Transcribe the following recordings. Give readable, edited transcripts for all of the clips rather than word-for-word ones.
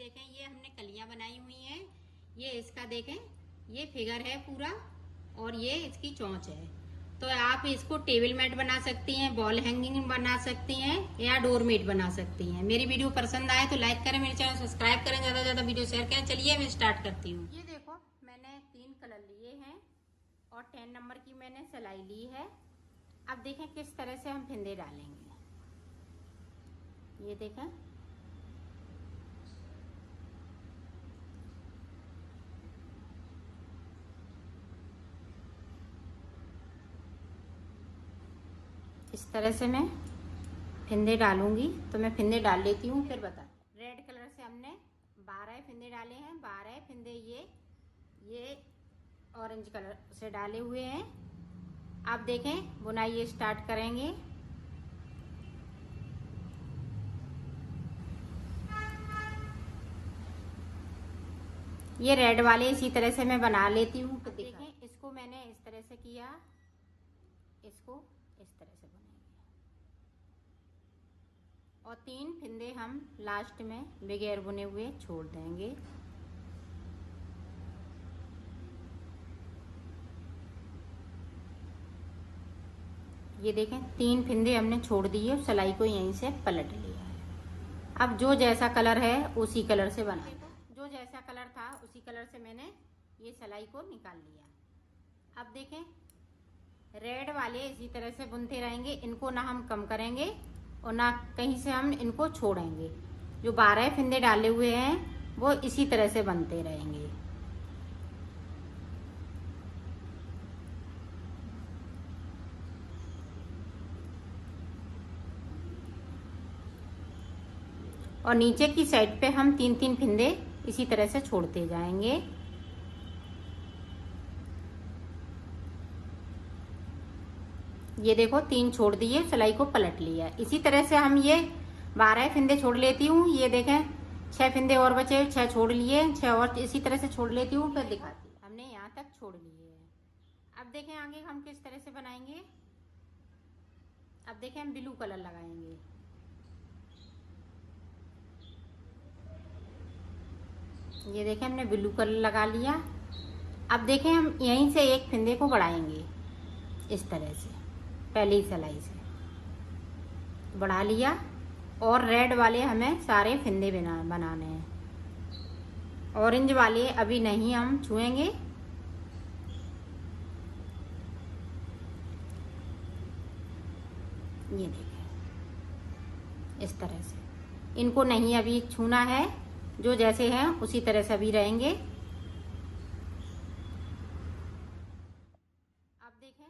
देखें ये हमने कलियां बनाई हुई हैं। ये इसका देखें ये फिगर है पूरा और ये इसकी चोंच है। तो आप इसको टेबल मैट बना सकती हैं, वॉल हैंगिंग बना सकती हैं या डोरमेट बना सकती हैं। मेरी वीडियो पसंद आए तो लाइक करें, मेरे चैनल सब्सक्राइब करें, ज्यादा से ज्यादा वीडियो शेयर करें। चलिए मैं स्टार्ट करती हूँ। ये देखो मैंने 3 कलर लिए हैं और 10 नंबर की मैंने सिलाई ली है। अब देखें किस तरह से हम फिंदे डालेंगे। ये देखें इस तरह से मैं फिंदे डालूंगी। तो मैं फिंदे डाल लेती हूँ फिर बता। रेड कलर से हमने 12 फिंदे डाले हैं। 12 फिंदे ये ऑरेंज कलर से डाले हुए हैं। आप देखें बुनाई ये स्टार्ट करेंगे। ये रेड वाले इसी तरह से मैं बना लेती हूँ। तो देखें इसको मैंने इस तरह से किया, इसको इस तरह से बनाएंगे और 3 फिंदे हम लास्ट में बगैर बुने हुए छोड़ देंगे। ये देखें 3 फिंदे हमने छोड़ दिए, सिलाई को यहीं से पलट लिया है। अब जो जैसा कलर है उसी कलर से बनाएंगे। जो जैसा कलर था उसी कलर से मैंने ये सिलाई को निकाल लिया। अब देखें रेड वाले इसी तरह से बुनते रहेंगे, इनको ना हम कम करेंगे और ना कहीं से हम इनको छोड़ेंगे। जो 12 फिंदे डाले हुए हैं वो इसी तरह से बनते रहेंगे। और नीचे की साइड पे हम 3-3 फिंदे इसी तरह से छोड़ते जाएंगे। ये देखो 3 छोड़ दिए, सिलाई को पलट लिया। इसी तरह से हम ये 12 फिंदे छोड़ लेती हूँ। ये देखें 6 फिंदे और बचे, 6 छोड़ लिए, 6 और इसी तरह से छोड़ लेती हूँ फिर दिखाती हूँ। हमने यहाँ तक छोड़ लिए है। अब देखें आगे हम किस तरह से बनाएंगे। अब देखें हम ब्लू कलर लगाएंगे। ये देखें हमने ब्लू कलर लगा लिया। अब देखें हम यहीं से एक फिंदे को बढ़ाएंगे इस तरह से, पहली सिलाई से बढ़ा लिया और रेड वाले हमें सारे फिंदे बनाने हैं। ऑरेंज वाले अभी नहीं हम छुएंगे। ये देखें इस तरह से इनको नहीं अभी छूना है, जो जैसे हैं उसी तरह से अभी रहेंगे। अब देखें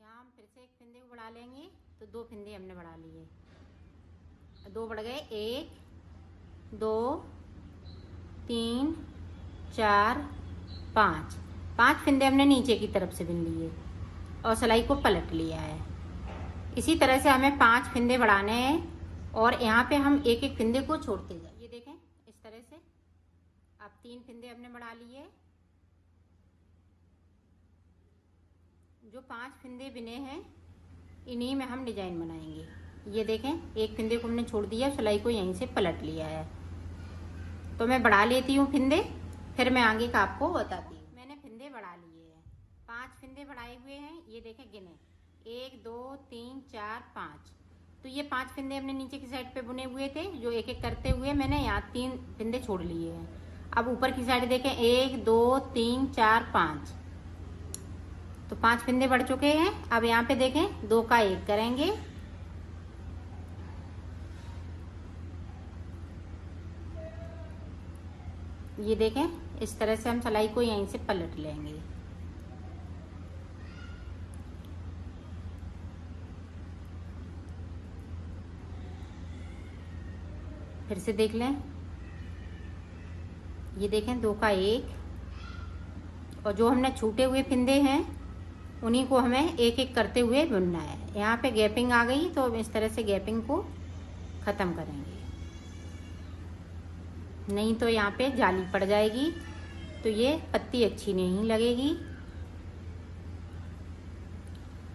यहाँ हम फिर से एक फिंदे को बढ़ा लेंगे। तो 2 फिंदे हमने बढ़ा लिए, 2 बढ़ गए, 1 2 3 4 5 फिंदे हमने नीचे की तरफ से बुन लिए और सिलाई को पलट लिया है। इसी तरह से हमें 5 फिंदे बढ़ाने हैं और यहाँ पे हम एक एक फिंदे को छोड़ते जाए। ये देखें इस तरह से अब 3 फिंदे हमने बढ़ा लिए। जो 5 फिंदे बिने हैं इन्हीं में हम डिजाइन बनाएंगे। ये देखें एक फिंदे को हमने छोड़ दिया, सिलाई को यहीं से पलट लिया है। तो मैं बढ़ा लेती हूँ फिंदे, फिर मैं आगे का आपको बताती हूँ। मैंने फिंदे बढ़ा लिए हैं, 5 फिंदे बढ़ाए हुए हैं। ये देखें गिने 1 2 3 4 5। तो ये 5 फिंदे हमने नीचे की साइड पे बुने हुए थे, जो एक एक करते हुए मैंने यहाँ 3 फिंदे छोड़ लिए हैं। अब ऊपर की साइड देखें 1 2 3 4 5। तो 5 फिंदे बढ़ चुके हैं। अब यहाँ पे देखें 2 का 1 करेंगे। ये देखें इस तरह से हम सिलाई को यहीं से पलट लेंगे। फिर से देख लें। ये देखें 2 का 1 और जो हमने छूटे हुए फिंदे हैं उन्हीं को हमें एक एक करते हुए बुनना है। यहाँ पे गैपिंग आ गई तो इस तरह से गैपिंग को ख़त्म करेंगे, नहीं तो यहाँ पे जाली पड़ जाएगी तो ये पत्ती अच्छी नहीं लगेगी।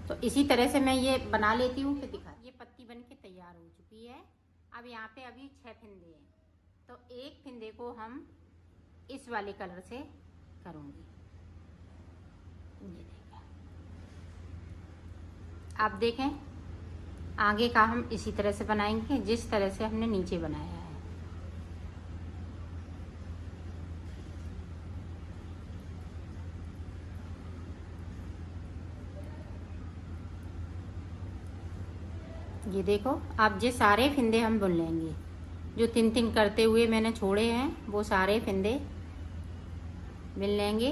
तो इसी तरह से मैं ये बना लेती हूँ, फिर दिखा। ये पत्ती बन के तैयार हो चुकी है। अब यहाँ पे अभी 6 फिंदे हैं, तो एक फिंदे को हम इस वाले कलर से करूँगी। ये देखें, आप देखें आगे का हम इसी तरह से बनाएंगे जिस तरह से हमने नीचे बनाया है। ये देखो, अब ये सारे फिंदे हम बुन लेंगे। जो 3-3 करते हुए मैंने छोड़े हैं वो सारे फिंदे बुन लेंगे।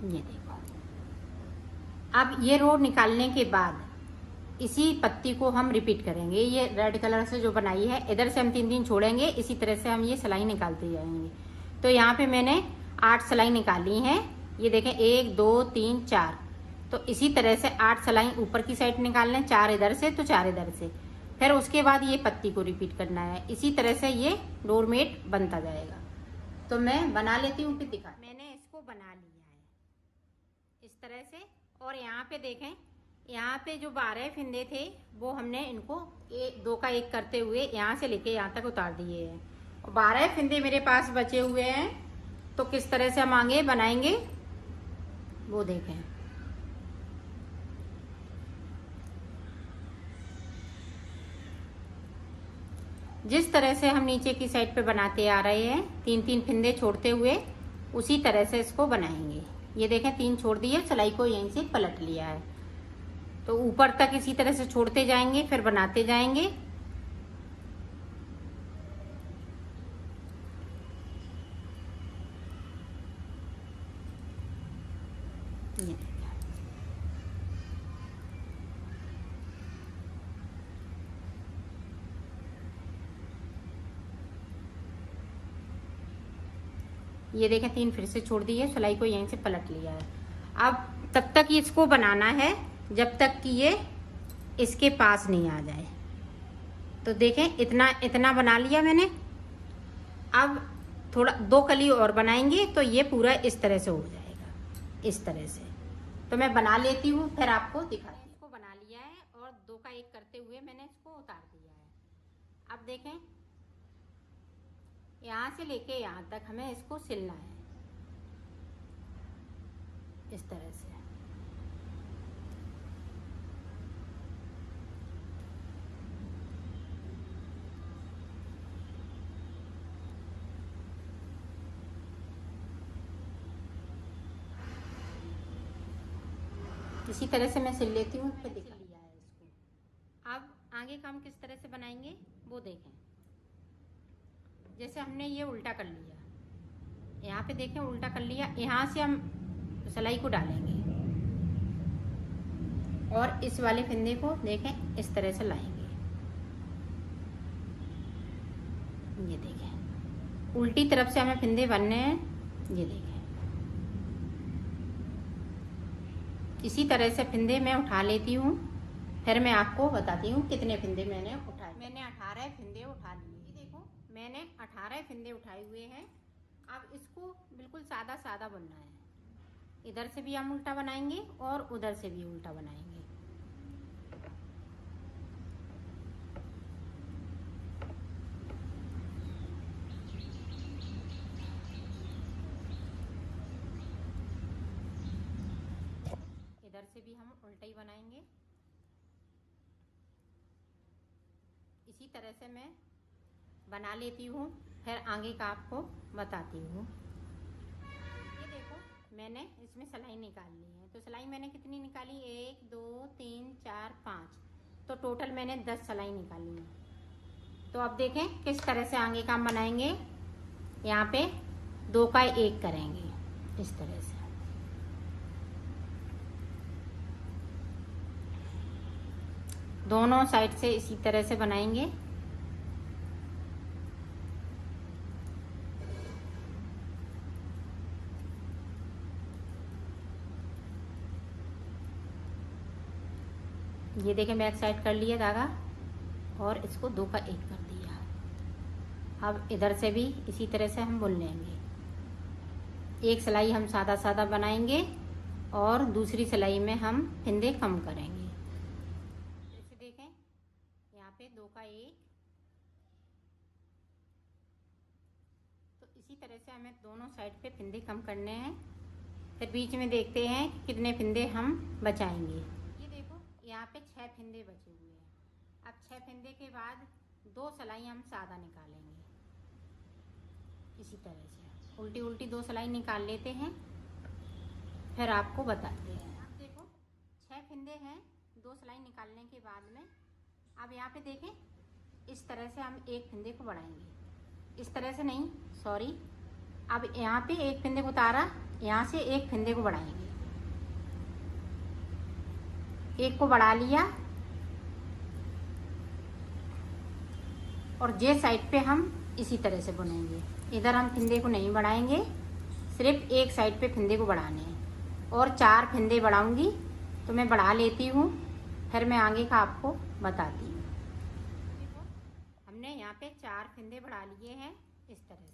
ये देखो, अब ये रो निकालने के बाद इसी पत्ती को हम रिपीट करेंगे। ये रेड कलर से जो बनाई है, इधर से हम 3-3 छोड़ेंगे, इसी तरह से हम ये सिलाई निकालते जाएंगे। तो यहाँ पे मैंने 8 सिलाई निकाली हैं। ये देखें 1 2 3 4, तो इसी तरह से 8 सिलाई ऊपर की साइड निकालना है, 4 इधर से तो 4 इधर से। फिर उसके बाद ये पत्ती को रिपीट करना है। इसी तरह से ये डोरमेट बनता जाएगा। तो मैं बना लेती हूँ, फिर दिखा। मैंने इसको बना लिया है इस तरह से। और यहाँ पे देखें, यहाँ पे जो 12 फिंदे थे वो हमने इनको 2 का 1 करते हुए यहाँ से लेके यहाँ तक उतार दिए हैं। और 12 फिंदे मेरे पास बचे हुए हैं, तो किस तरह से हम आगे बनाएंगे वो देखें। जिस तरह से हम नीचे की साइड पे बनाते आ रहे हैं, 3-3 फिंदे छोड़ते हुए, उसी तरह से इसको बनाएंगे। ये देखें 3 छोड़ दिए, सिलाई को यहीं से पलट लिया है। तो ऊपर तक इसी तरह से छोड़ते जाएंगे, फिर बनाते जाएंगे। ये ये देखें 3 फिर से छोड़ दिए, सिलाई को यहीं से पलट लिया है। अब तब तक इसको बनाना है जब तक कि ये इसके पास नहीं आ जाए। तो देखें इतना इतना बना लिया मैंने। अब थोड़ा 2 कली और बनाएंगे तो ये पूरा इस तरह से हो जाएगा, इस तरह से। तो मैं बना लेती हूँ, फिर आपको दिखाती हूँ। इसको बना लिया है और 2 का 1 करते हुए मैंने इसको उतार दिया है। अब देखें यहाँ से लेके यहाँ तक हमें इसको सिलना है इस तरह से। इसी तरह से मैं सिल लेती हूँ, फिर दिखा लिया है इसको। अब आगे काम किस तरह से बनाएंगे वो देखें। जैसे हमने ये उल्टा कर लिया, यहाँ पे देखें उल्टा कर लिया, यहाँ से हम सिलाई को डालेंगे और इस वाले फिंदे को देखें इस तरह से लाएंगे। ये देखें उल्टी तरफ से हमें फिंदे बनने हैं। ये देखें इसी तरह से फिंदे मैं उठा लेती हूँ, फिर मैं आपको बताती हूँ कितने फिंदे मैंने उठाए। मैंने 18 फिंदे उठा लिए। देखो मैंने 18 फिंदे उठाए हुए हैं। अब इसको बिल्कुल सादा सादा बनना है। इधर से भी हम उल्टा बनाएंगे और उधर से भी उल्टा बनाएंगे। इधर से भी हम उल्टा ही बनाएंगे। इसी तरह से मैं बना लेती हूँ, फिर आगे का आपको बताती हूँ। ये देखो मैंने इसमें सिलाई निकाल ली है। तो सिलाई मैंने कितनी निकाली, 1 2 3 4 5, तो टोटल मैंने 10 सिलाई निकाली है। तो अब देखें किस तरह से आगे काम बनाएंगे। यहाँ पे 2 का 1 करेंगे इस तरह से। दोनों साइड से इसी तरह से बनाएंगे। ये देखें बैक साइड कर लिया धागा और इसको 2 का 1 कर दिया। अब इधर से भी इसी तरह से हम बुन लेंगे। एक सिलाई हम सादा सादा बनाएंगे और दूसरी सिलाई में हम फिंदे कम करेंगे। जैसे देखें यहाँ पे 2 का 1, तो इसी तरह से हमें दोनों साइड पे फिंदे कम करने हैं। फिर बीच में देखते हैं कि कितने फिंदे हम बचाएंगे। ये देखो यहाँ पे 6 फिंदे बचे हुए हैं। अब 6 फिंदे के बाद 2 सिलाई हम सादा निकालेंगे। इसी तरह से उल्टी उल्टी 2 सिलाई निकाल लेते हैं, फिर आपको बताते हैं। अब देखो 6 फिंदे हैं 2 सिलाई निकालने के बाद में। अब यहाँ पे देखें इस तरह से हम एक फिंदे को बढ़ाएंगे। इस तरह से नहीं, सॉरी, अब यहाँ पे एक फिंदे को उतारा, यहाँ से एक फिंदे को बढ़ाएंगे। एक को बढ़ा लिया और जे साइड पे हम इसी तरह से बुनेंगे। इधर हम फिंदे को नहीं बढ़ाएंगे, सिर्फ एक साइड पे फिंदे को बढ़ाने हैं। और 4 फिंदे बढ़ाऊंगी, तो मैं बढ़ा लेती हूँ, फिर मैं आगे का आपको बताती हूँ। देखो हमने यहाँ पे 4 फिंदे बढ़ा लिए हैं इस तरह से।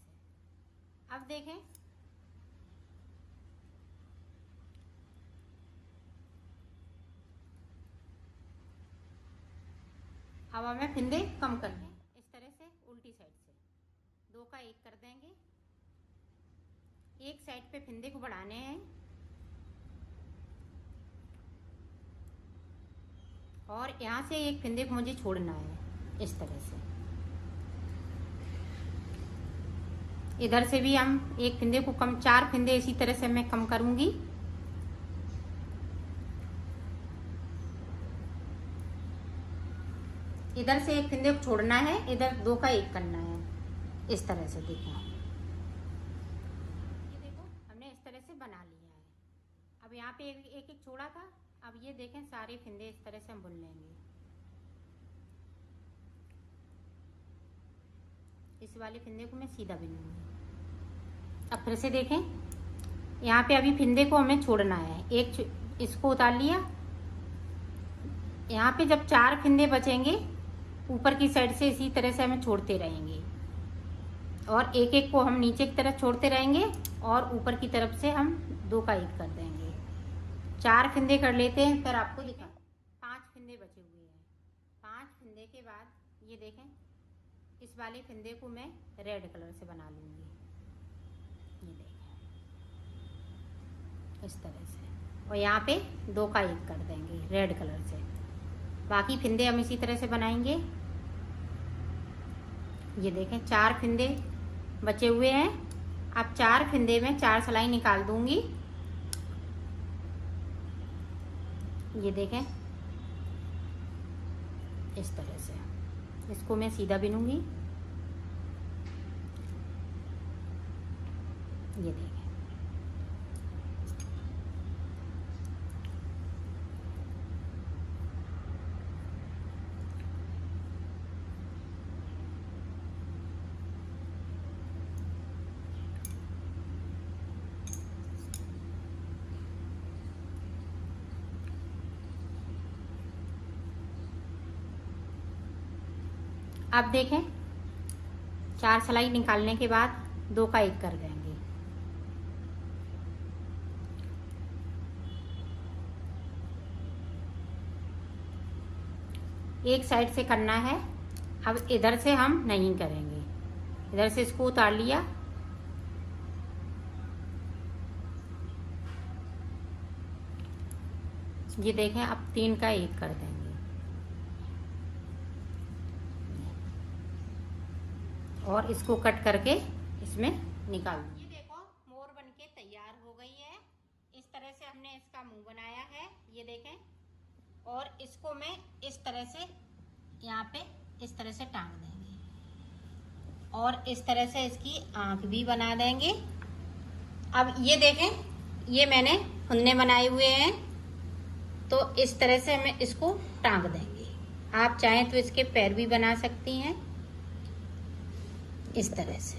अब देखें अब हमें फिंदे कम करने हैं। इस तरह से उल्टी साइड से 2 का 1 कर देंगे। एक साइड पे फिंदे को बढ़ाने हैं और यहाँ से एक फिंदे को मुझे छोड़ना है इस तरह से। इधर से भी हम एक फिंदे को कम, 4 फिंदे इसी तरह से मैं कम करूंगी। इधर से एक फिंदे को छोड़ना है, इधर 2 का 1 करना है इस तरह से। देखो ये देखो हमने इस तरह से बना लिया है। अब यहाँ पे एक एक छोड़ा था, अब ये देखें सारे फिंदे इस तरह से हम बुन लेंगे। इस वाले फिंदे को मैं सीधा बुनूंगी। अब फिर से देखें यहाँ पे अभी फिंदे को हमें छोड़ना है। एक इसको उतार लिया, यहाँ पे जब 4 फिंदे बचेंगे ऊपर की साइड से इसी तरह से हमें छोड़ते रहेंगे और एक एक को हम नीचे की तरफ छोड़ते रहेंगे और ऊपर की तरफ से हम 2 का 1 कर देंगे। 4 फिंदे कर लेते हैं, फिर आपको दिखा। 5 फिंदे बचे हुए हैं। 5 फिंदे के बाद ये देखें इस वाले फिंदे को मैं रेड कलर से बना लूँगी। ये देखें इस तरह से, और यहाँ पे 2 का 1 कर देंगे रेड कलर से। बाकी फिंदे हम इसी तरह से बनाएंगे। ये देखें 4 फिंदे बचे हुए हैं। अब 4 फिंदे में 4 सिलाई निकाल दूंगी। ये देखें इस तरह से, इसको मैं सीधा बिनूंगी। ये देखें अब देखें 4 सिलाई निकालने के बाद 2 का 1 कर देंगे। एक साइड से करना है। अब इधर से हम नहीं करेंगे, इधर से इसको उतार लिया, ये देखें अब 3 का 1 कर देंगे और इसको कट करके इसमें निकाल दूँ। ये देखो मोर बनके तैयार हो गई है। इस तरह से हमने इसका मुंह बनाया है, ये देखें। और इसको मैं इस तरह से यहाँ पे इस तरह से टांग देंगे और इस तरह से इसकी आँख भी बना देंगे। अब ये देखें ये मैंने फुन्ने बनाए हुए हैं, तो इस तरह से हमें इसको टांग देंगे। आप चाहें तो इसके पैर भी बना सकती हैं इस तरह से।